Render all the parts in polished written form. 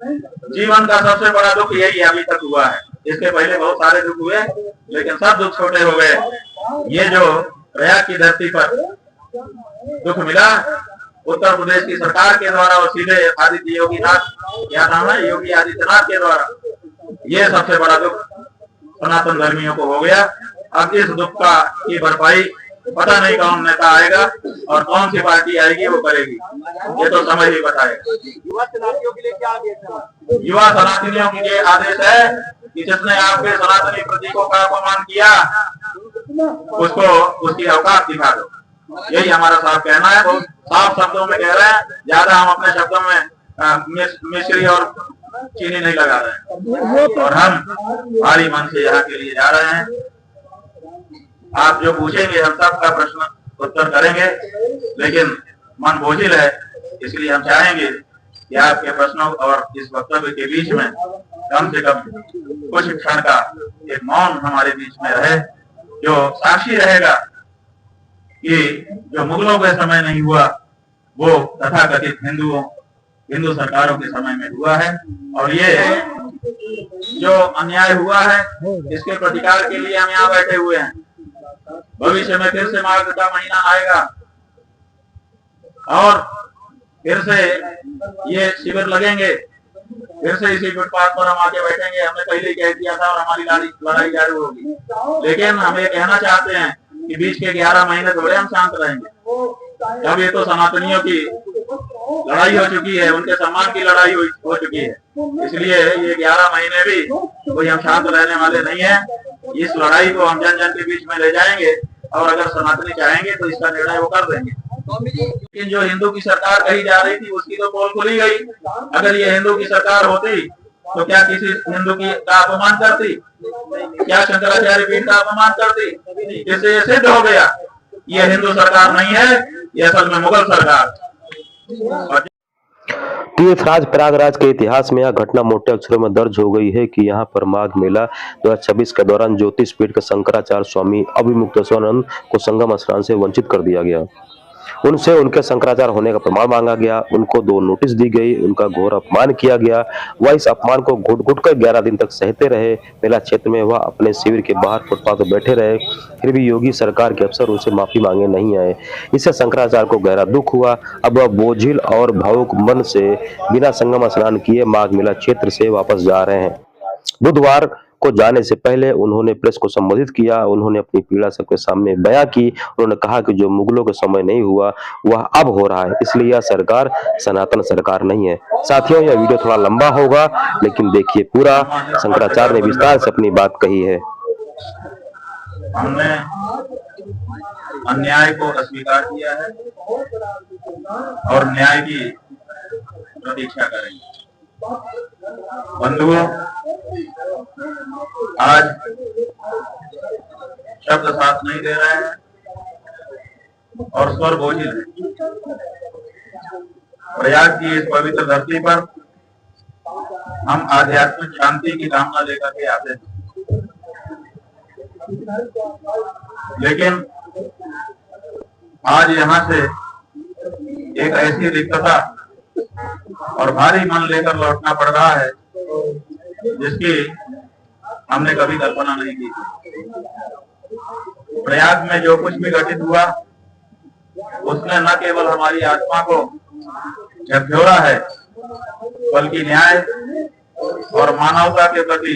जीवन का सबसे बड़ा दुख यही अभी तक हुआ है। इसके पहले बहुत सारे दुख हुए, लेकिन सब दुख छोटे हो गए। ये जो प्रयाग की धरती पर दुख मिला उत्तर प्रदेश की सरकार के द्वारा और सीधे आदित्य योगी नाथ, क्या नाम है, योगी आदित्यनाथ के द्वारा, ये सबसे बड़ा दुख सनातन धर्मियों को हो गया। अब इस दुख का की भरपाई पता नहीं कौन नेता आएगा और कौन सी पार्टी आएगी वो करेगी, ये तो समय ही बताएगा। युवा सनातनियों के लिए क्या आदेश है? युवा सनातनियों के लिए आदेश है कि जिसने आपके सनातनी प्रतीकों का अपमान किया उसको उसकी औकात दिखा दो। यही हमारा साफ कहना है, बहुत साफ शब्दों में कह रहे हैं, ज्यादा हम अपने शब्दों में मिश्री और चीनी नहीं लगा रहे हैं। और हम भारी मन से यहाँ के लिए जा रहे हैं। आप जो पूछेंगे हम सबका प्रश्न उत्तर करेंगे, लेकिन मन बोझिल है, इसलिए हम चाहेंगे कि आपके प्रश्नों और इस वक्तव्य के बीच में कम से कम कुछ क्षण का एक मौन हमारे बीच में रहे, जो साक्षी रहेगा कि जो मुगलों के समय नहीं हुआ वो तथाकथित हिंदू सरकारों के समय में हुआ है। और ये जो अन्याय हुआ है इसके प्रतिकार के लिए हम यहाँ बैठे हुए हैं। भविष्य में फिर से माघ का महीना आएगा और फिर से ये शिविर लगेंगे, फिर से इसी फुटपाथ पर हम आके बैठेंगे। हमने पहले कह दिया था और हमारी लड़ाई जारी होगी, लेकिन हम ये कहना चाहते हैं कि बीच के 11 महीने थोड़े हम शांत रहेंगे। अब ये तो सनातनियों की लड़ाई हो चुकी है, उनके सम्मान की लड़ाई हो चुकी है, इसलिए ये 11 महीने भी कोई हम शांत रहने वाले नहीं है। इस लड़ाई को हम जन जन के बीच में ले जाएंगे और अगर सनातनी चाहेंगे तो इसका निर्णय वो कर देंगे। लेकिन जो हिंदू की सरकार कही जा रही थी उसकी तो पोल खुली गई। अगर ये हिंदू की सरकार होती तो क्या किसी हिंदू की का अपमान करती? क्या शंकराचार्य पीठ का अपमान करती? जिससे ये सिद्ध हो गया ये हिंदू सरकार नहीं है, ये असल में मुगल सरकार। तीर्थराज प्रयागराज के इतिहास में यह घटना मोटे अक्षरों में दर्ज हो गई है कि यहाँ पर माघ मेला 2026 के दौरान ज्योतिष पीठ के शंकराचार्य स्वामी अभिमुक्तेश्वरानंद को संगम स्नान से वंचित कर दिया गया। उनसे उनके शंकराचार्य होने का प्रमाण मांगा गया, उनको 2 नोटिस दी गई, उनका घोर अपमान किया गया। वह इस अपमान को घुट-घुट कर 11 दिन तक सहते रहे। मेला क्षेत्र में वह अपने शिविर के बाहर फुटपाथ पर बैठे रहे, फिर भी योगी सरकार के अफसर उनसे माफी मांगे नहीं आए। इससे शंकराचार्य को गहरा दुख हुआ। अब वह बोझिल और भावुक मन से बिना संगम स्नान किए माघ मेला क्षेत्र से वापस जा रहे हैं। बुधवार को जाने से पहले उन्होंने प्रेस को संबोधित किया। उन्होंने अपनी पीड़ा सबके सामने बयां की। उन्होंने कहा कि जो मुगलों के समय नहीं हुआ वह अब हो रहा है, इसलिए यह सरकार सनातन सरकार नहीं है। साथियों, यह वीडियो थोड़ा लंबा होगा, लेकिन देखिए पूरा। शंकराचार्य ने विस्तार से अपनी बात कही है। हमने अन्याय को अस्वीकार किया है और न्याय की प्रतीक्षा करेंगे। बंधुओं, आज शब्द साथ नहीं दे रहे हैं और स्वर बोझिल है। प्रयाग की इस पवित्र धरती पर हम आध्यात्मिक शांति की कामना लेकर के आते हैं, लेकिन आज यहाँ से एक ऐसी रिक्तता और भारी मन लेकर लौटना पड़ रहा है जिसकी हमने कभी कल्पना नहीं की। प्रयाग में जो कुछ भी घटित हुआ उसने न केवल हमारी आत्मा को झकझोरा है, बल्कि न्याय और मानवता के प्रति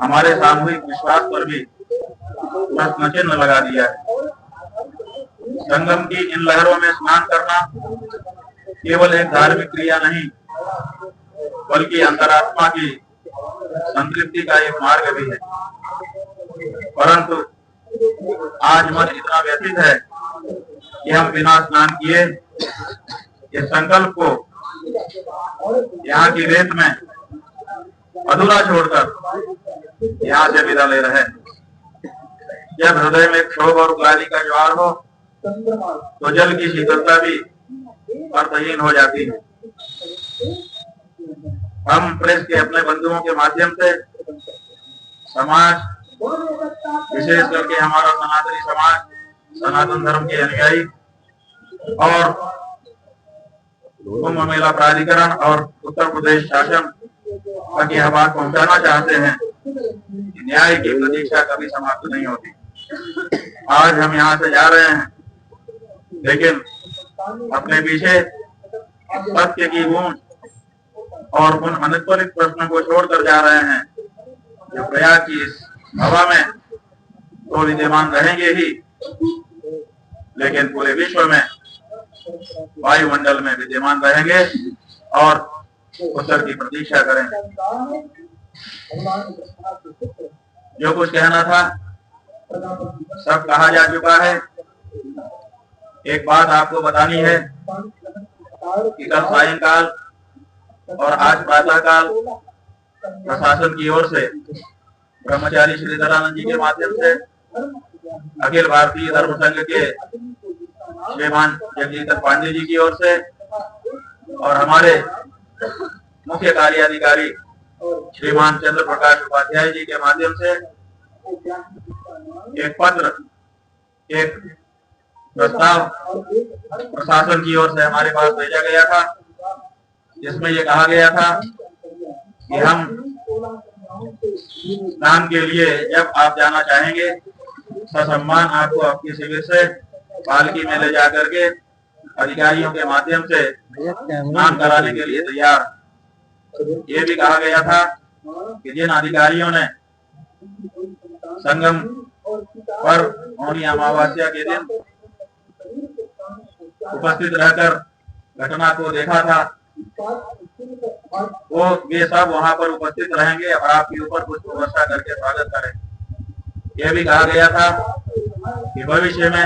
हमारे सामूहिक विश्वास पर भी प्रश्न चिन्ह लगा दिया है। संगम की इन लहरों में स्नान करना केवल एक धार्मिक क्रिया नहीं, बल्कि अंतरात्मा की संतृप्ति का एक मार्ग भी है। परंतु आज मन इतना व्यथित है कि हम बिना स्नान किए इस संकल्प को यहाँ की रेत में अधूरा छोड़कर यहाँ से विदा ले रहे हैं। जब हृदय में क्षोभ और ग्लानि का ज्वार हो तो जल की शीतलता भी अर्थहीन हो जाती है। हम प्रेस के अपने बंधुओं के माध्यम से समाज, विशेष करके हमारा सनातनी समाज, सनातन धर्म के अनुयायी और कुंभ मेला प्राधिकरण और उत्तर प्रदेश शासन तक यह बात पहुंचाना चाहते हैं कि न्याय की प्रतीक्षा कभी समाप्त नहीं होती। आज हम यहाँ से जा रहे हैं, लेकिन अपने पीछे सत्य की गूंज और उन अनुत्तरित प्रश्नों को छोड़कर जा रहे हैं जो प्रयाग की इस हवा में तो विद्यमान रहेंगे ही, लेकिन पूरे विश्व में वायुमंडल में विद्यमान रहेंगे और उत्तर की प्रतीक्षा करेंगे। जो कुछ कहना था सब कहा जा चुका है। एक बात आपको बतानी है कि कल सायंकाल और आज प्रातःकाल प्रशासन की ओर से ब्रह्मचारी श्रीधरानंद जी के माध्यम से अखिल भारतीय धर्म संघ के श्रीमान जगदीश पांडे जी की ओर से और हमारे मुख्य कार्याधिकारी श्रीमान चंद्र प्रकाश उपाध्याय जी के माध्यम से एक पत्र, एक प्रस्ताव प्रशासन की ओर से हमारे पास भेजा गया था, जिसमें ये कहा गया था कि हम स्नान के लिए जब आप जाना चाहेंगे ससम्मान आपको आपके शिविर से पालकी में ले जा करके अधिकारियों के माध्यम से स्नान कराने के लिए तैयार। ये भी कहा गया था कि जिन अधिकारियों ने संगम पर मौनी अमावस्या के दिन उपस्थित रहकर घटना को देखा था, वो वे सब वहां पर उपस्थित रहेंगे और आपके ऊपर कुछ व्यवस्था करके स्वागत करें। यह भी कहा गया था कि भविष्य में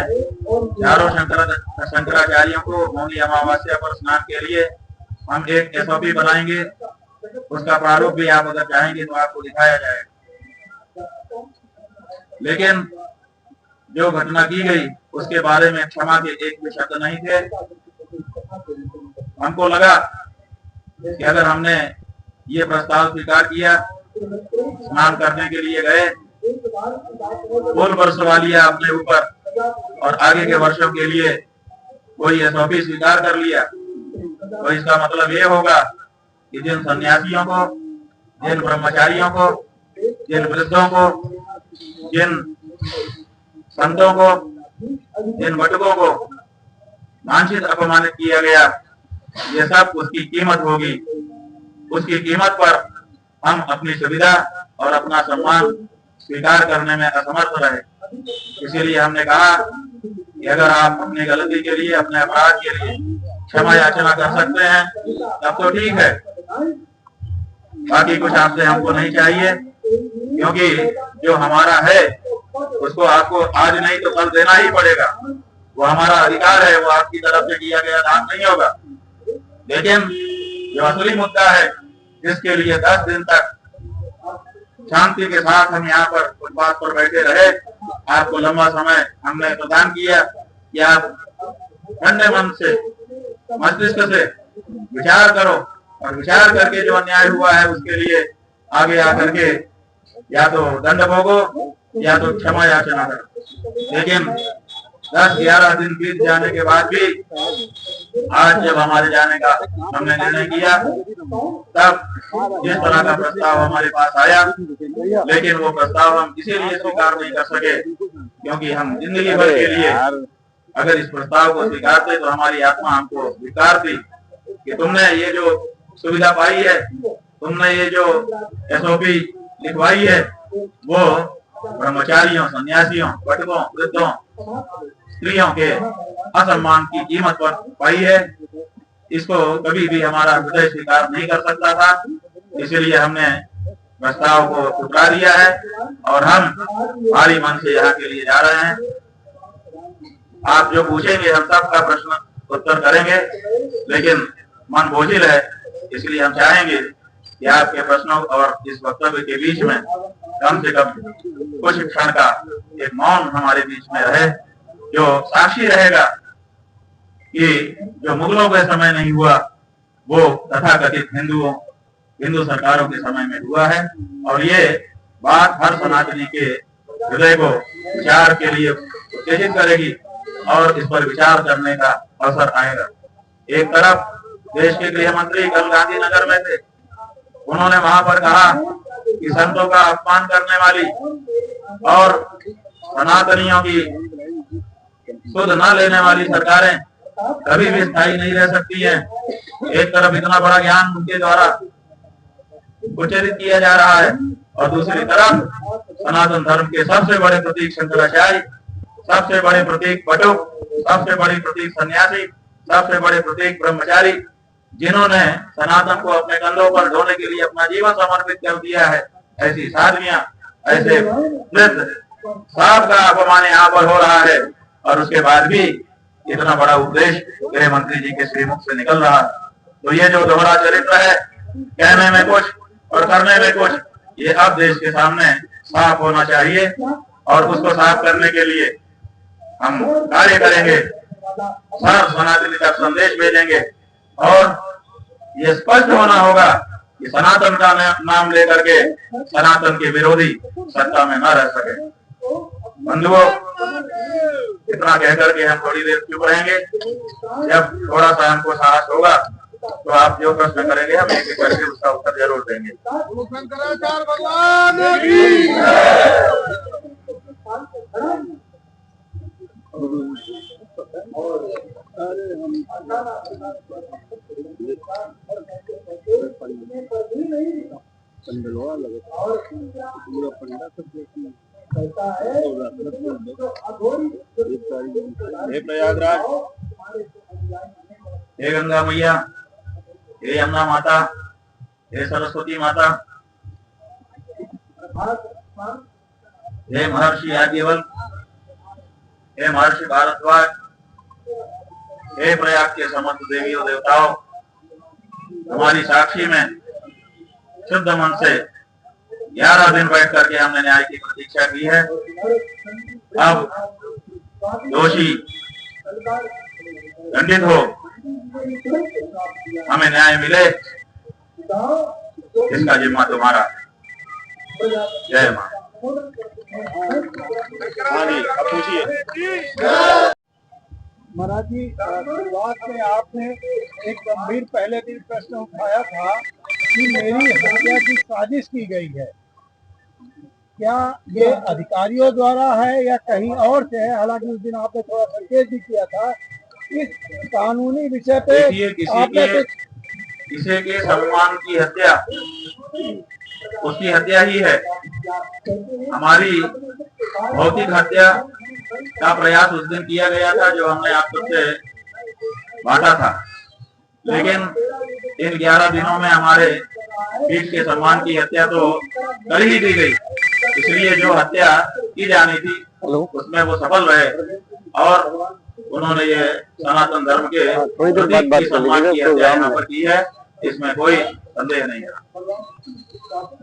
चारों शंकराचार्यों को मौनी अमावस्या पर स्नान के लिए हम एक SOP बनाएंगे। उसका प्रारूप भी आप अगर चाहेंगे तो आपको दिखाया जाएगा। लेकिन जो घटना की गई उसके बारे में क्षमा के एक भी शब्द नहीं थे। हमको लगा कि अगर हमने ये प्रस्ताव स्वीकार किया, स्नान करने के लिए गए, बोल बरसवा लिया अपने ऊपर और आगे के वर्षों के लिए कोई SOP स्वीकार कर लिया, तो इसका मतलब ये होगा कि जिन सन्यासियों को, जिन ब्रह्मचारियों को, जिन वृद्धों को, जिन संतों को, जिन वटकों को वांछित अपमानित किया गया, ये सब उसकी कीमत होगी। उसकी कीमत पर हम अपनी सुविधा और अपना सम्मान स्वीकार करने में असमर्थ रहे। इसीलिए हमने कहा कि अगर आप अपनी गलती के लिए, अपने अपराध के लिए क्षमा याचना कर सकते हैं तब तो ठीक है, बाकी कुछ आपसे हमको नहीं चाहिए, क्योंकि जो हमारा है उसको आपको आज नहीं तो कल देना ही पड़ेगा। वो हमारा अधिकार है, वो आपकी तरफ से किया गया दान नहीं होगा। लेकिन जो असली मुद्दा है, जिसके लिए 10 दिन तक शांति के साथ हम यहाँ पर फुटपाथ पर बैठे रहे, आपको लंबा समय हमने प्रदान किया कि आप ठंडे मन से, मस्तिष्क से विचार करो और विचार करके जो अन्याय हुआ है उसके लिए आगे आकर के या तो दंड भोगो या तो क्षमा याचना करो। लेकिन 10-11 दिन बीत जाने के बाद भी आज जब हमारे जाने का हमने निर्णय किया, तब जिस तरह का प्रस्ताव हमारे पास आया, लेकिन वो प्रस्ताव हम इसीलिए स्वीकार नहीं कर सके क्योंकि हम जिंदगी भर के लिए अगर इस प्रस्ताव को स्वीकारते तो हमारी आत्मा हमको स्वीकारती कि तुमने ये जो सुविधा पाई है, तुमने ये जो SOP लिखवाई है, वो ब्रह्मचारियों, सन्यासियों, वटकों, वृद्धों, स्त्रियों के असम्मान की कीमत पर पाई है। इसको कभी भी हमारा हृदय स्वीकार नहीं कर सकता था, इसीलिए हमने प्रस्ताव को ठुकरा दिया है और हम भारी मन से यहाँ के लिए जा रहे हैं। आप जो पूछेंगे हम सबका प्रश्न उत्तर करेंगे, लेकिन मन बोझिल है, इसलिए हम चाहेंगे कि आपके प्रश्नों और इस वक्तव्य के बीच में कम से कम कुछ क्षण का एक मौन हमारे बीच में रहे, जो साक्षी रहेगा कि जो मुगलों के समय नहीं हुआ वो तथाकथित हिंदू सरकारों के समय में हुआ है। और ये बात हर सनातनी के हृदय को विचार के लिए उत्तेजित करेगी और इस पर विचार करने का अवसर आएगा। एक तरफ देश के गृह मंत्री कल गांधीनगर में थे। उन्होंने वहां पर कहा कि संतों का अपमान करने वाली और सनातनियों की सुध न लेने वाली सरकारें कभी भी स्थायी नहीं रह सकती हैं। एक तरफ इतना बड़ा ज्ञान उनके द्वारा उच्चारित किया जा रहा है और दूसरी तरफ सनातन धर्म के सबसे बड़े प्रतीक शंकराचार्य, सबसे बड़े प्रतीक बटुक, सबसे बड़े प्रतीक सन्यासी, सबसे बड़े प्रतीक ब्रह्मचारी, जिन्होंने सनातन को अपने कंधों पर ढोने के लिए अपना जीवन समर्पित कर दिया है, ऐसी साधवियां, ऐसे वृद्ध सबका अपमान यहाँ पर हो रहा है और उसके बाद भी इतना बड़ा उपदेश गृह मंत्री जी के श्रीमुख से निकल रहा है। तो ये जो दोहरा चरित्र है, कहने में कुछ और करने में कुछ, ये अब देश के सामने साफ होना चाहिए और उसको साफ करने के लिए हम कार्य करेंगे, सर्व सनातनी तक संदेश भेजेंगे और ये स्पष्ट होना होगा कि सनातन का नाम लेकर के सनातन के विरोधी सत्ता में न रह सके। बंधुओं, इतना कहकर के हम थोड़ी देर चुप रहेंगे। जब थोड़ा सा हमको साहस होगा तो आप जो प्रश्न करेंगे हम एक एक करके उसका उत्तर जरूर देंगे। शंकराचार्य भगवान की प्रयागराज, हे गंगा मैया, हे यमुना माता, हे सरस्वती माता, हे महर्षि याज्ञवल्क्य, हे महर्षि भारद्वाज, हे प्रयाग के समस्त देवियों देवताओं, हमारी साक्षी में शुद्ध मन से 11 दिन बैठ करके हमने न्याय की प्रतीक्षा की है। अब दोषी दंडित हो, हमें न्याय मिले, इसका जिम्मा तुम्हारा। जय मां। महाराज जी, शुरुआत में आपने एक गंभीर पहले भी प्रश्न उठाया था कि मेरी हत्या की साजिश की गई है। क्या ये अधिकारियों द्वारा है या कहीं और से है? हालांकि उस दिन आपने थोड़ा संकेत भी किया था। इस कानूनी विषय पे आपने किसी के सम्मान की हत्या उसकी हत्या ही है। हमारी भौतिक हत्या का प्रयास उस दिन किया गया था जो हमने आप सबसे बांटा था, लेकिन इन 11 दिनों में हमारे पीठ के सम्मान की हत्या तो कर ही दी गई। इसलिए जो हत्या की जानी थी उसमें वो सफल रहे और उन्होंने ये सनातन धर्म के प्रतीक की सम्मान की हत्या यहाँ पर की है, इसमें कोई संदेह नहीं है।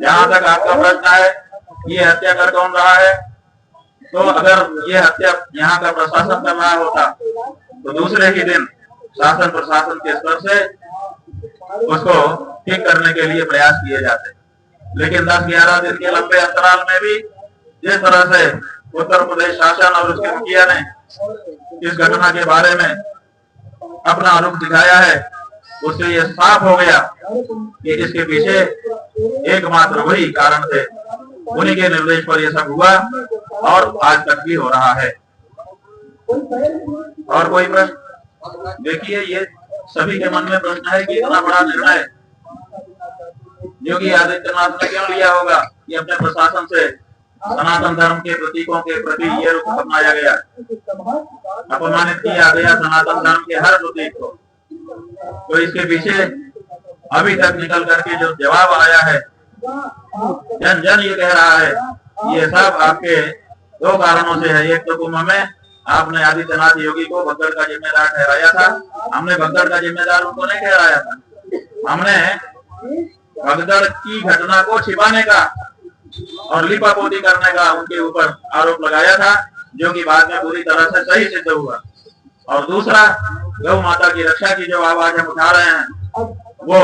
जहाँ तक आपका प्रश्न है ये हत्या कर कौन रहा है, तो अगर ये हत्या यहाँ का प्रशासन कर रहा होता तो दूसरे ही दिन शासन प्रशासन के स्तर से उसको ठीक करने के लिए प्रयास किए जाते। लेकिन 10-11 दिन के लंबे अंतराल में भी जिस तरह से उत्तर प्रदेश शासन और उसके मुखिया ने इस घटना के बारे में अपना रुख दिखाया है, उससे ये साफ हो गया कि इसके पीछे एकमात्र वही कारण थे। उन्हीं के निर्देश पर यह सब हुआ और आज तक भी हो रहा है। और कोई प्रश्न? देखिए, ये सभी के मन में प्रश्न है कि इतना बड़ा निर्णय योगी आदित्यनाथ ने क्यों लिया होगा कि अपने प्रशासन से सनातन धर्म के प्रतीकों के प्रति ये रुख अपनाया गया, अपमानित किया गया सनातन धर्म के हर प्रतीक को। तो इसके पीछे अभी तक निकल करके जो जवाब आया है, जन जन ये कह रहा है, ये सब आपके 2 कारणों से है। एक तो कुंभ में आपने आदित्यनाथ योगी को भगदड़ का जिम्मेदार ठहराया था। हमने भगदड़ का जिम्मेदार उनको नहीं ठहराया था, हमने भगदड़ की घटना को छिपाने का और लिपापोती करने का उनके ऊपर आरोप लगाया था, जो कि बाद में पूरी तरह से सही सिद्ध हुआ। और दूसरा, गौ माता की रक्षा की जो आवाज हम उठा रहे हैं वो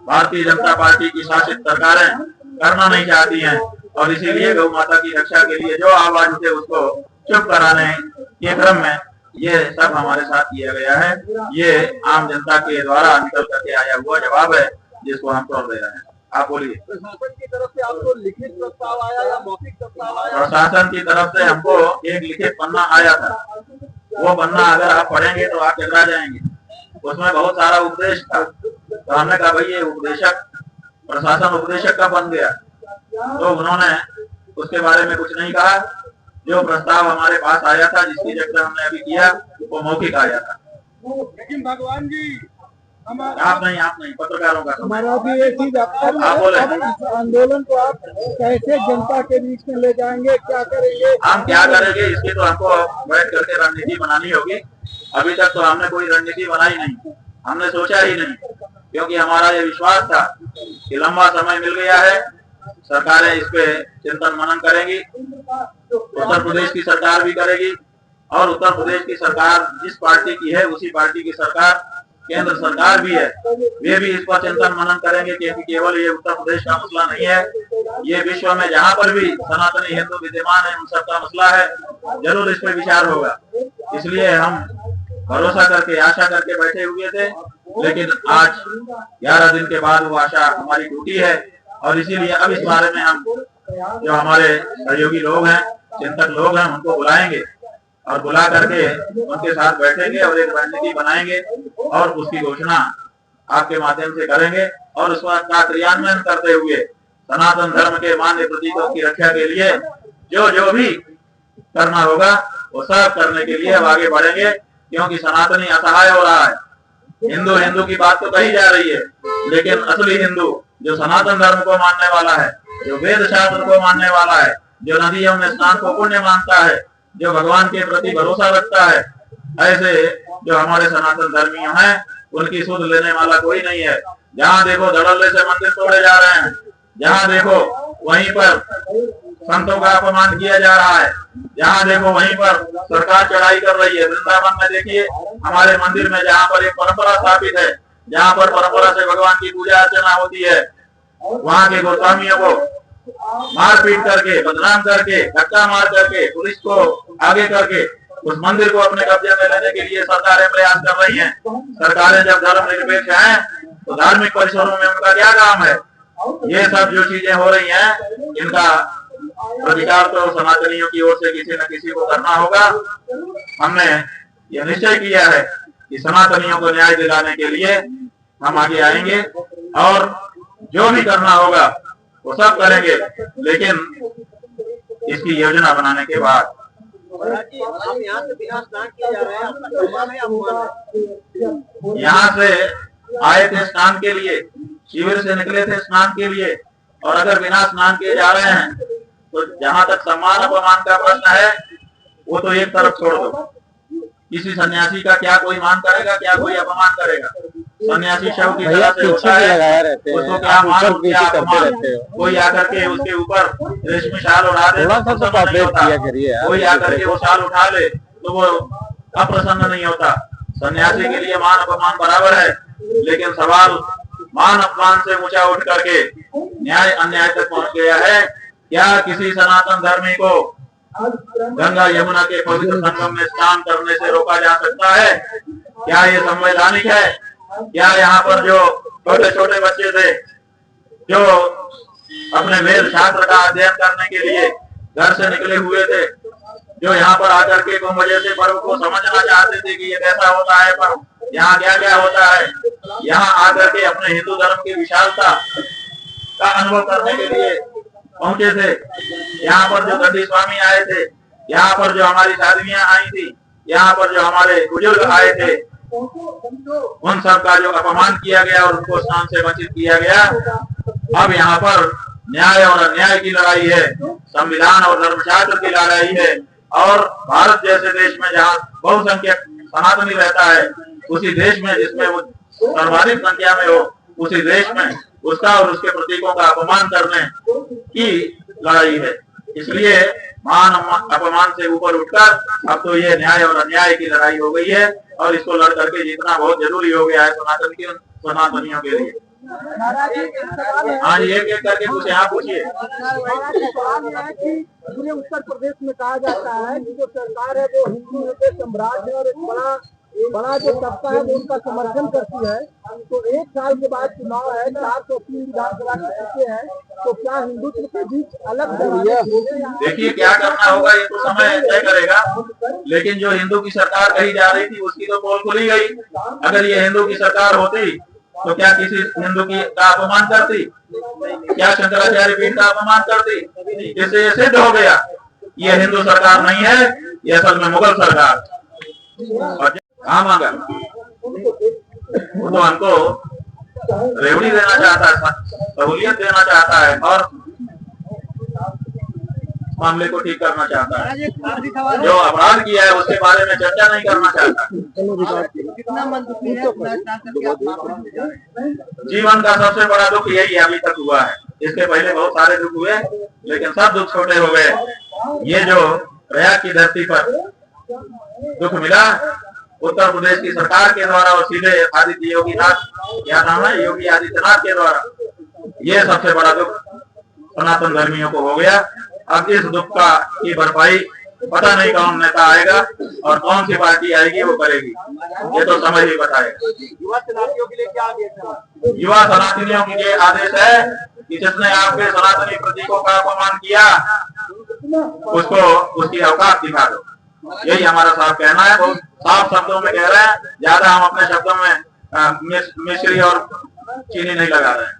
भारतीय जनता पार्टी की शासित सरकारें करना नहीं चाहती हैं और इसीलिए गौ माता की रक्षा के लिए जो आवाज उठे उसको चुप कराने के क्रम में ये सब हमारे साथ किया गया है। ये आम जनता के द्वारा निकल करके आया हुआ जवाब है जिसको हम तोड़ दे रहे हैं। आप बोलिए। प्रशासन की तरफ से आपको लिखित प्रस्ताव आया या मौखिक प्रस्ताव आया? प्रशासन की तरफ से हमको एक लिखित पन्ना आया था। वो पन्ना अगर आप पढ़ेंगे तो आप चकरा जाएंगे। उसमें बहुत सारा उपदेश था। तो हमने कहा भाई ये उपदेशक, प्रशासन उपदेशक का बन गया। तो उन्होंने उसके बारे में कुछ नहीं कहा। जो प्रस्ताव हमारे पास आया था, जिसकी चर्चा हमने अभी किया, वो मौखिक आया था। लेकिन भगवान जी, आप नहीं, पत्रकारों का हमारा भी ये चीज आप बोले। इस आंदोलन को आप कैसे जनता के बीच में ले जाएंगे, क्या करेंगे? हम क्या करेंगे इसकी तो हमको बैठ करके रणनीति बनानी होगी। अभी तक तो हमने कोई रणनीति बनाई नहीं, हमने सोचा ही नहीं, क्योंकि हमारा ये विश्वास था कि लंबा समय मिल गया है, सरकारें इस पे चिंतन मनन करेंगी। उत्तर प्रदेश की सरकार भी करेगी, और उत्तर प्रदेश की सरकार जिस पार्टी की है उसी पार्टी की सरकार केंद्र सरकार भी है, वे भी इस पर चिंतन मनन करेंगे, क्योंकि केवल ये उत्तर प्रदेश का मसला नहीं है, ये विश्व में जहाँ पर भी सनातनी हिंदू विद्यमान है उन सबका मसला है। जरूर इस पर विचार होगा। इसलिए हम भरोसा करके, आशा करके बैठे हुए थे, लेकिन आज 11 दिन के बाद वो आशा हमारी टूटी है। और इसीलिए अब इस बारे में हम जो हमारे सहयोगी लोग हैं, चिंतक लोग हैं, उनको बुलाएंगे और बुला करके उनके साथ बैठेंगे और एक रणनीति बनाएंगे और उसकी घोषणा आपके माध्यम से करेंगे। और उसका क्रियान्वयन करते हुए सनातन धर्म के मान्य प्रतीकों की रक्षा के लिए जो भी करना होगा वो सब करने के लिए अब आगे बढ़ेंगे, क्योंकि सनातनी असहाय हो रहा है। हिंदू हिंदू की बात तो कही जा रही है, लेकिन असली हिंदू जो सनातन धर्म को मानने वाला है, जो वेद शास्त्र को मानने वाला है, जो नदियों में स्नान को पुण्य मानता है, जो भगवान के प्रति भरोसा रखता है, ऐसे जो हमारे सनातन धर्मीय हैं, उनकी सुध लेने वाला कोई नहीं है। जहाँ देखो धड़ल्ले से मंदिर तोड़े जा रहे हैं, जहाँ देखो वहीं पर संतों का अपमान किया जा रहा है, जहाँ देखो वहीं पर सरकार चढ़ाई कर रही है। वृंदावन में देखिए, हमारे मंदिर में जहाँ पर एक परंपरा स्थापित है, जहाँ पर परंपरा से भगवान की पूजा अर्चना होती है, वहाँ के गोस्वामियों को मारपीट करके, बदनाम करके, धक्का मार करके, पुलिस को आगे करके उस मंदिर को अपने कब्जे में लेने के लिए सरकारें प्रयास कर रही हैं। सरकारें जब धर्म निरपेक्ष हैं तो धार्मिक परिसरों में उनका क्या काम है? ये सब जो चीजें हो रही हैं, इनका प्रतिकार तो सनातनियों की ओर से किसी न किसी को करना होगा। हमने ये निश्चय किया है कि सनातनियों को न्याय दिलाने के लिए हम आगे आएंगे और जो भी करना होगा वो सब करेंगे, लेकिन इसकी योजना बनाने के बाद। यहाँ से आए थे स्नान के लिए, शिविर से निकले थे स्नान के लिए, और अगर बिना स्नान किए जा रहे हैं तो जहाँ तक सम्मान अपमान का प्रश्न है वो तो एक तरफ छोड़ दो। किसी सन्यासी का क्या कोई मान करेगा, क्या कोई अपमान करेगा? सन्यासी शव की तरह से होता है, उसको क्या मान क्या अपमान। कोई आकर के उसके ऊपर रेशमी शाल उड़ा दे तो नहीं होता, कोई आकर के वो शाल उठा ले तो वो अप्रसन्न नहीं होता। सन्यासी के लिए मान अपमान बराबर है, लेकिन सवाल मान अपमान से ऊंचा उठ करके न्याय अन्याय तक पहुंच गया है। क्या किसी सनातन धर्मी को गंगा यमुना के पवित्र संगम में स्नान करने से रोका जा सकता है? क्या ये संवैधानिक है? क्या यहाँ पर जो छोटे छोटे बच्चे थे, जो अपने वेद शास्त्र का अध्ययन करने के लिए घर से निकले हुए थे, जो यहाँ पर आकर के कुंभ जैसे पर्व को समझना चाहते थे कि ये कैसा होता है पर्व, यहाँ क्या क्या होता है, यहाँ आकर के अपने हिंदू धर्म की विशालता का अनुभव करने के लिए पहुंचे थे। यहाँ पर जो गद्दी स्वामी आए थे, यहाँ पर जो हमारी साधवियां आई थी, यहाँ पर जो हमारे बुजुर्ग आए थे, उन सब का जो अपमान किया गया और उनको स्नान से वंचित किया गया। अब यहाँ पर न्याय और अन्याय की लड़ाई है, संविधान और धर्मशास्त्र की लड़ाई है। और भारत जैसे देश में जहाँ बहुसंख्यक सनातनी रहता है, उसी देश में जिसमें वो सर्वाधिक संख्या में हो, उसी देश में उसका और उसके प्रतीकों का अपमान करने की लड़ाई है। इसलिए मान अपमान से ऊपर उठकर अब तो ये न्याय और अन्याय की लड़ाई हो गई है, और इसको लड़ करके जीतना बहुत जरूरी हो गया है सनातनियों के लिए। महाराज जी एक सवाल है। हाँ जी, एक करके पूछे, आप पूछिए। महाराज जी सवाल यह है कि पूरे उत्तर प्रदेश में कहा जाता है कि जो सरकार है वो हिंदू के सम्राट है और एक बड़ा जो तबका है वो उनका समर्थन करती है। तो एक साल के बाद चुनाव है, 403 विधानसभा के सीटें हैं, तो क्या हिंदुत्व के बीच अलग देखिए क्या करना होगा ये तो समय तय करेगा, लेकिन जो हिंदू की सरकार कही जा रही थी उसकी तो पोल खुली गई। अगर ये हिंदू की सरकार होती तो क्या किसी हिंदू की का अपमान करती? क्या शंकराचार्य पीठ का अपमान करती? इससे ये सिद्ध हो गया ये हिंदू सरकार नहीं है, ये असल में मुगल सरकार। और हाँ मांगा वो तो हमको रेवड़ी देना चाहता है, सहूलियत देना चाहता है और मामले को ठीक करना चाहता है। जो अपराध किया है उसके बारे में चर्चा नहीं करना चाहता। जीवन का सबसे बड़ा दुख यही अभी तक हुआ है। इसके पहले बहुत सारे दुख हुए, लेकिन सब दुख छोटे हो गए। ये जो प्रयाग की धरती पर दुख मिला उत्तर प्रदेश की सरकार के द्वारा और सीधे आदित्य योगीनाथ, क्या नाम है, योगी आदित्यनाथ के द्वारा, ये सबसे बड़ा दुख सनातन धर्मियों को हो गया। अब इस दुख की भरपाई पता नहीं कौन नेता आएगा और कौन सी पार्टी आएगी वो करेगी, ये तो समझ ही बताएगा। युवा सनातनियों के लिए क्या आदेश है? युवा सनातनियों के लिए आदेश है कि जिसने आपके सनातनी प्रतीकों का अपमान किया उसको उसकी औकात दिखा दो। यही हमारा साफ कहना है, बहुत साफ शब्दों में कह रहे हैं, ज्यादा हम अपने शब्दों में मिश्री और चीनी नहीं लगा रहे हैं।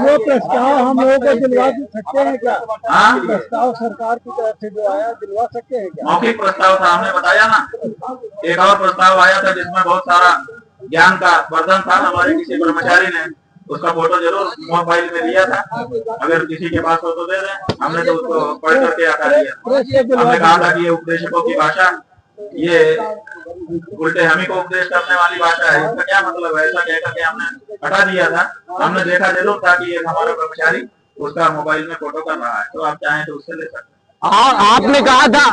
वो प्रस्ताव हम लोगों को दिलवा सकते हैं क्या? हाँ, प्रस्ताव सरकार की तरफ से जो आया दिलवा सकते हैं क्या? मौखिक प्रस्ताव था, हमने बताया ना। एक और प्रस्ताव आया था जिसमें बहुत सारा ज्ञान का वर्धन था, हमारे किसी कर्मचारी ने उसका फोटो जरूर मोबाइल में दिया था, अगर किसी के पास हो तो दे दें। हमने तो उसको पढ़ करके हटा दिया। हमने कहा था कि ये उपदेशकों की भाषा, ये उल्टे हम ही को उपदेश करने वाली भाषा है, इसका क्या मतलब है, ऐसा कह करके हमने हटा दिया था। हमने देखा जरूर था कि एक हमारा कर्मचारी उसका मोबाइल में फोटो कर रहा है, तो आप चाहें तो उससे ले सकते हैं। हाँ, आपने कहा था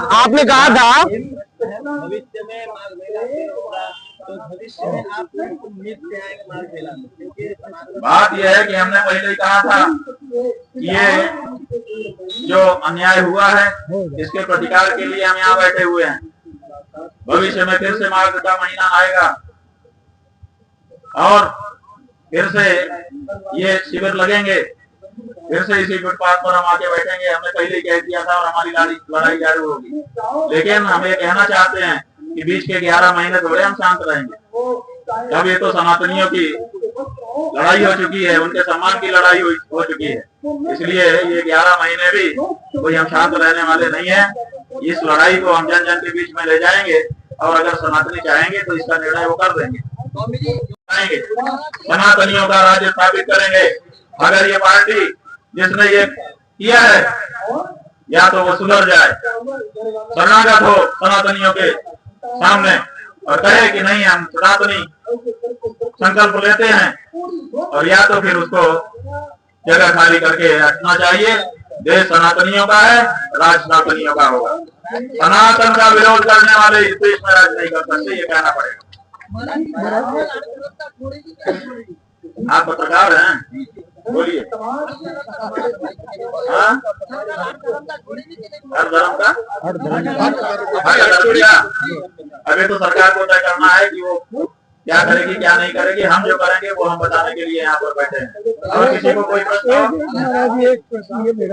भविष्य में आप उम्मीद से आएंगे माघ मेला में? बात यह है कि हमने पहले ही कहा था कि ये जो अन्याय हुआ है इसके प्रतिकार के लिए हम यहाँ बैठे हुए हैं। भविष्य में फिर से माघ का महीना आएगा और फिर से ये शिविर लगेंगे, फिर से इसी फुटपाथ पर हम आके बैठेंगे। हमने पहले कह दिया था और हमारी लड़ाई जारी होगी, लेकिन हम ये कहना चाहते हैं कि बीच के 11 महीने थोड़े हम शांत रहेंगे। अब ये तो सनातनियों की लड़ाई हो चुकी है, उनके सम्मान की लड़ाई हो चुकी है, इसलिए ये 11 महीने भी कोई हम शांत रहने वाले नहीं है। इस लड़ाई को हम जन जन के बीच में ले जाएंगे और अगर सनातनी चाहेंगे तो इसका निर्णय वो कर देंगे। सनातनियों का राज्य स्थापित करेंगे। अगर ये पार्टी जिसने ये किया है या तो वो सुधर जाए, शरणागत हो सनातनियों के सामने और कहे कि नहीं हम सनातनी संकल्प लेते हैं, और या तो फिर उसको जगह खाली करके रखना चाहिए। देश सनातनियों का है, राज सनातनियों का होगा। सनातन का विरोध करने वाले इस देश में राज नहीं कर सकते, ये कहना पड़ेगा। आप पत्रकार हैं, बोलिए। हर धर्म का अभी तो सरकार को तय करना है कि वो क्या करेगी क्या नहीं करेगी। हम जो करेंगे वो हम बताने के लिए यहाँ पर बैठे हैं। और किसी को कोई प्रश्न,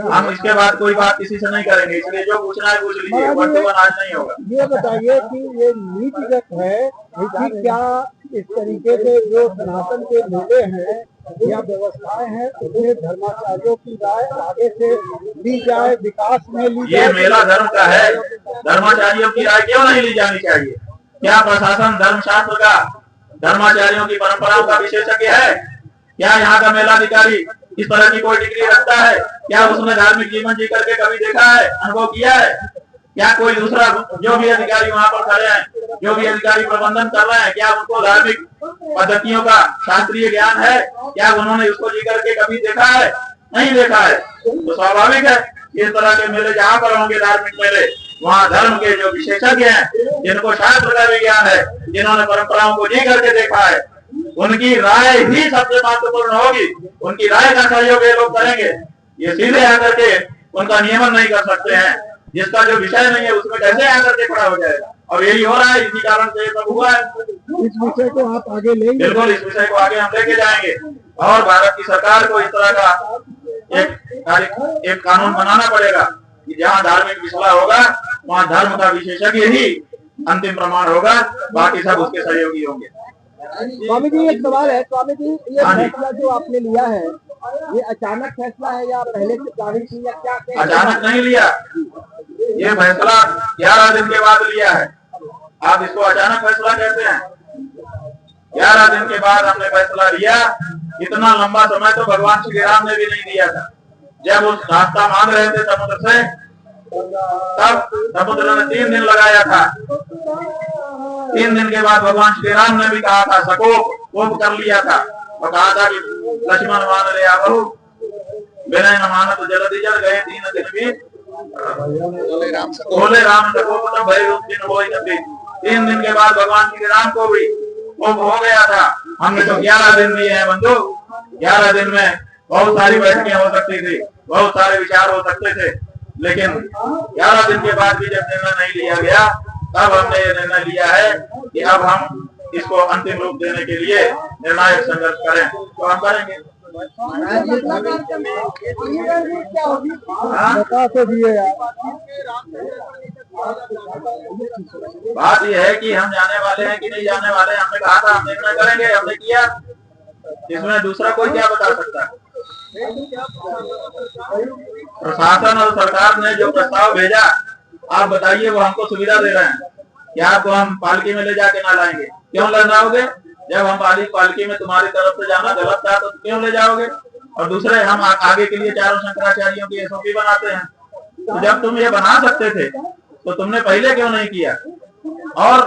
हम इसके बाद कोई बात किसी से नहीं करेंगे, इसलिए जो पूछना है पूछ लीजिए, 1 to 1 आज नहीं होगा। ये बताइए कि ये नीतिगत है कि क्या इस तरीके से जो सनातन के मेले हैं या व्यवस्थाएं हैं उन्हें धर्माचार्यों की राय आगे से दी जाए, विकास में ली जाए? ये मेला धर्म का है, धर्माचार्यों की राय क्यों नहीं ली जानी चाहिए? क्या प्रशासन धर्मशास्त्र का, धर्माचार्यों की परंपराओं का विशेषज्ञ है? क्या यहाँ का मेलाधिकारी इस तरह की कोई डिग्री रखता है? क्या उसने धार्मिक जीवन जी करके कभी देखा है, अनुभव किया है? क्या कोई दूसरा जो भी अधिकारी वहाँ पर खड़े हैं, जो भी अधिकारी प्रबंधन कर रहे हैं, क्या उनको धार्मिक पद्धतियों का शास्त्रीय ज्ञान है? क्या उन्होंने उसको जी करके कभी देखा है? नहीं देखा है। तो स्वाभाविक है इस तरह के मेले जहाँ पर होंगे, धार्मिक मेले, वहाँ धर्म के जो विशेषज्ञ हैं, जिनको शास्त्र का भी ज्ञान है, जिन्होंने परंपराओं को जी करके देखा है, उनकी राय ही सबसे महत्वपूर्ण होगी। उनकी राय का सहयोग ये लोग करेंगे। ये सीधे आकर के उनका नियमन नहीं कर सकते हैं। जिसका जो विषय नहीं है उसमें कैसे आकर के खड़ा हो जाएगा। और यही हो रहा है, इसी कारण से ये सब हुआ है। इस विषय को आप आगे लेंगे? बिल्कुल, इस विषय को आगे हम लेके जाएंगे और भारत की सरकार को इस तरह का एक कानून बनाना पड़ेगा कि जहाँ धार्मिक विषय होगा वहाँ धर्म का विशेषज्ञ ही अंतिम प्रमाण होगा, बाकी सब उसके सहयोगी होंगे। स्वामी जी, एक सवाल है। स्वामी जी, ये फैसला जो आपने लिया है, ये अचानक फैसला है या पहले से प्लानिंग थी या क्या? अचानक नहीं लिया, ये फैसला 11 दिन के बाद लिया है। आप इसको अचानक फैसला कहते हैं? 11 दिन के बाद हमने फैसला लिया। इतना लंबा समय तो भगवान श्री राम ने भी नहीं दिया था। जब उस रास्ता मांग रहे थे समुद्र से, तब समुद्र ने 3 दिन लगाया था। 3 दिन के बाद भगवान श्री राम ने भी कहा था, सकोप कर लिया था और कहा था कि लक्ष्मण मान ले आवो, विनय न मानत जल्दी जल गए 3 दिन भी बोले राम सकोप तब भय रूप दिन होई न बीत। 3 दिन के बाद भगवान श्री राम को भी कोप हो गया था। हमने तो 11 दिन दिए हैं बंधु। 11 दिन में बहुत सारी बैठकें हो सकती थी, बहुत सारे विचार हो सकते थे, लेकिन 11 दिन के बाद भी जब निर्णय नहीं लिया गया, तब हमने ये निर्णय लिया है कि अब हम इसको अंतिम रूप देने के लिए निर्णायक संघर्ष करें, तो हम करेंगे। बता तो दिए यार। बात यह है कि हम जाने वाले हैं कि नहीं जाने वाले। हमने कहा था हम निर्णय करेंगे, हमने किया। इसमें दूसरा कोई क्या बता सकता है? प्रशासन और सरकार ने जो प्रस्ताव भेजा, आप बताइए, वो हमको सुविधा दे रहे हैं। क्या आपको हम पालकी में ले जाके ना लाएंगे? क्यों ले जाओगे? जब हम पालकी में तुम्हारी तरफ से जाना गलत था तो क्यों ले जाओगे? और दूसरे, हम आगे के लिए चारों शंकराचार्यों की एसओपी बनाते हैं। तो जब तुम ये बना सकते थे तो तुमने पहले क्यों नहीं किया? और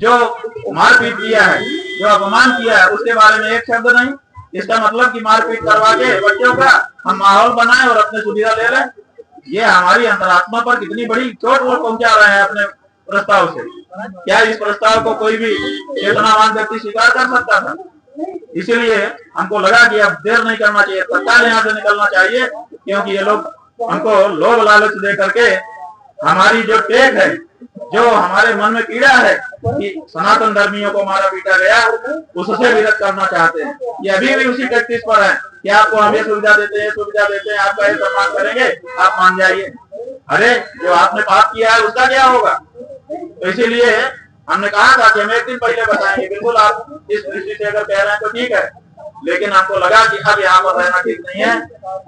जो मारपीट किया है, जो अपमान किया है, उसके बारे में एक शब्द नहीं। इसका मतलब कि मारपीट करवा के बच्चों का हम माहौल बनाए और अपने सुविधा ले लें। ये हमारी अंतरात्मा पर कितनी बड़ी चोट वो पहुंचा रहे हैं अपने प्रस्ताव से। क्या इस प्रस्ताव को कोई भी चेतनावान व्यक्ति स्वीकार कर सकता था? इसीलिए हमको लगा कि अब देर नहीं करना चाहिए, तत्काल यहाँ से निकलना चाहिए, क्योंकि ये लोग हमको लोभ लालच दे करके हमारी जो टेक है, जो हमारे मन में पीड़ा है कि सनातन धर्मियों को मारा पीटा गया, उससे विरत करना चाहते हैं। ये अभी भी उसी टैक्टिस पर है कि आपको हम ये सुविधा देते हैं, आपका ये सम्मान करेंगे, आप मान जाइए। अरे, जो आपने पाप किया है उसका क्या होगा? तो इसीलिए हमने कहा था कि हम 1 दिन पहले बताएंगे। बिल्कुल, आप इस दृष्टि से अगर कह रहे हैं तो ठीक है, लेकिन आपको लगा कि अब यहाँ पर रहना ठीक नहीं है।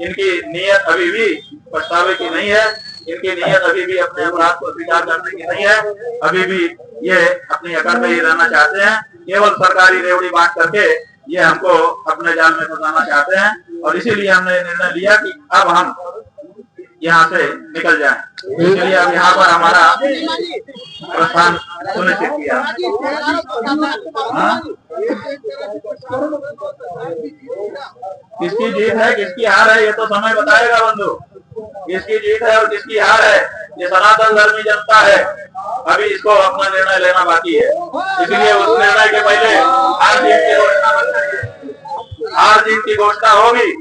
इनकी नीयत अभी भी पछतावे की नहीं है, इनकी नीयत अभी भी अपने अपराध को स्वीकार करने की नहीं है। अभी भी ये अपनी अकड़ में ही रहना चाहते हैं। केवल सरकारी रेवड़ी बांट करके ये हमको अपने जाल में फंसाना चाहते हैं, और इसीलिए हमने निर्णय लिया कि अब हम यहाँ से निकल जाएं। इसलिए अब यहाँ पर हमारा प्रस्थान सुनिश्चित किया। किसकी जीत है, किसकी हार है, ये तो समय बताएगा बंधु। किसकी जीत है और किसकी हार है, ये सनातन धर्मी जनता है। अभी इसको अपना निर्णय लेना बाकी है। इसलिए उस निर्णय के पहले हार जीत की घोषणा होगी।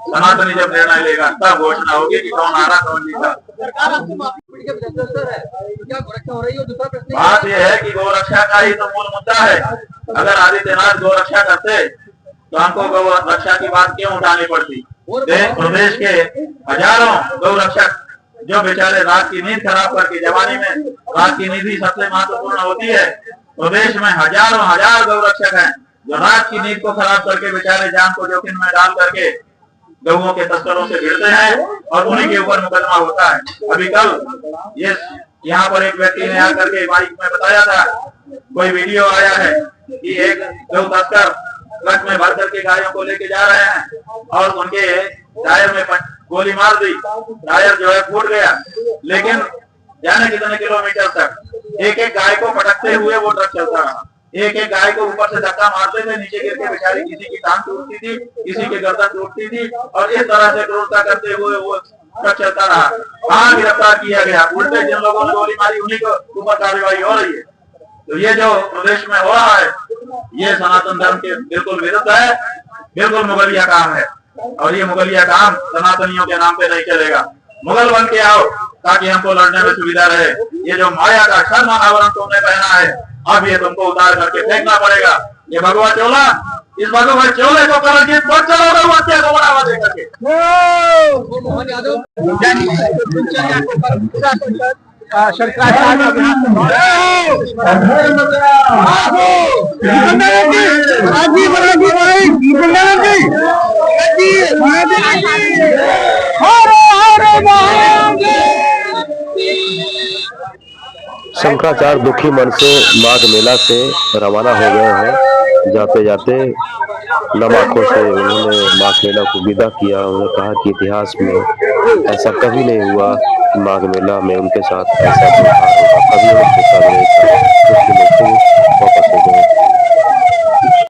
सनातनी जब निर्णय लेगा तब घोषणा होगी कि कौन हारा कौन जीता। बात यह है कि गोरक्षा का ही तो मूल मुद्दा है। अगर आदित्यनाथ गोरक्षा करते तो हमको गौ रक्षा की बात क्यों उठानी पड़ती? प्रदेश के हजारों गौ रक्षक जो बेचारे रात की नींद खराब करके, जवानी में रात की नींद ही सबसे महत्वपूर्ण होती है। प्रदेश में हजारों हजार गौ रक्षक हैं जो रात की नींद को खराब करके बेचारे जान को जोखिम में डाल करके गौओं के तस्करों से भिड़ते हैं और उन्हीं के ऊपर मुकदमा होता है। अभी कल ये यहाँ पर एक व्यक्ति ने आकर के बाइक में बताया था, कोई वीडियो आया है कि एक गौ तस्कर ट्रक में भर करके गायों को लेके जा रहे हैं और उनके टायर में गोली मार दी। टायर जो है फूट गया, लेकिन जाने कितने किलोमीटर तक एक एक गाय को पटकते हुए वो ट्रक चलता रहा। एक एक गाय को ऊपर से धक्का मारते थे, नीचे गिर के बेचारी किसी की टांग टूटती थी, किसी की गर्दन टूटती थी, और इस तरह से क्रूरता करते हुए वो ट्रक चलता रहा। वहां गिरफ्तार किया गया। उल्टे जिन लोगों ने गोली मारी उन्हीं को ऊपर कार्रवाई हो रही है। तो ये जो प्रदेश में हो रहा है ये सनातन धर्म के बिल्कुल विरुद्ध है, बिल्कुल मुगलिया काम है। और ये मुगलिया काम सनातनियों के नाम पे नहीं चलेगा। मुगल बन के आओ ताकि हमको लड़ने में सुविधा रहे। ये जो माया का छद्म आवरण तुमने पहना है, अब ये तुमको उतार करके फेंकना पड़ेगा। ये भगवा चोला, इस भगवा चोले को कलंकित मत करो हत्या को बढ़ावा दे करके। शंकराचार्य दुखी मन से माघ मेला से रवाना हो गए हैं। जाते जाते नम आंखों से उन्होंने माघ मेला को विदा किया। उन्होंने कहा कि इतिहास में ऐसा कभी नहीं हुआ कि माघ मेला में उनके साथ ऐसा व्यवहार होगा, कभी उन्होंने सोचा नहीं था। वापस हो गए।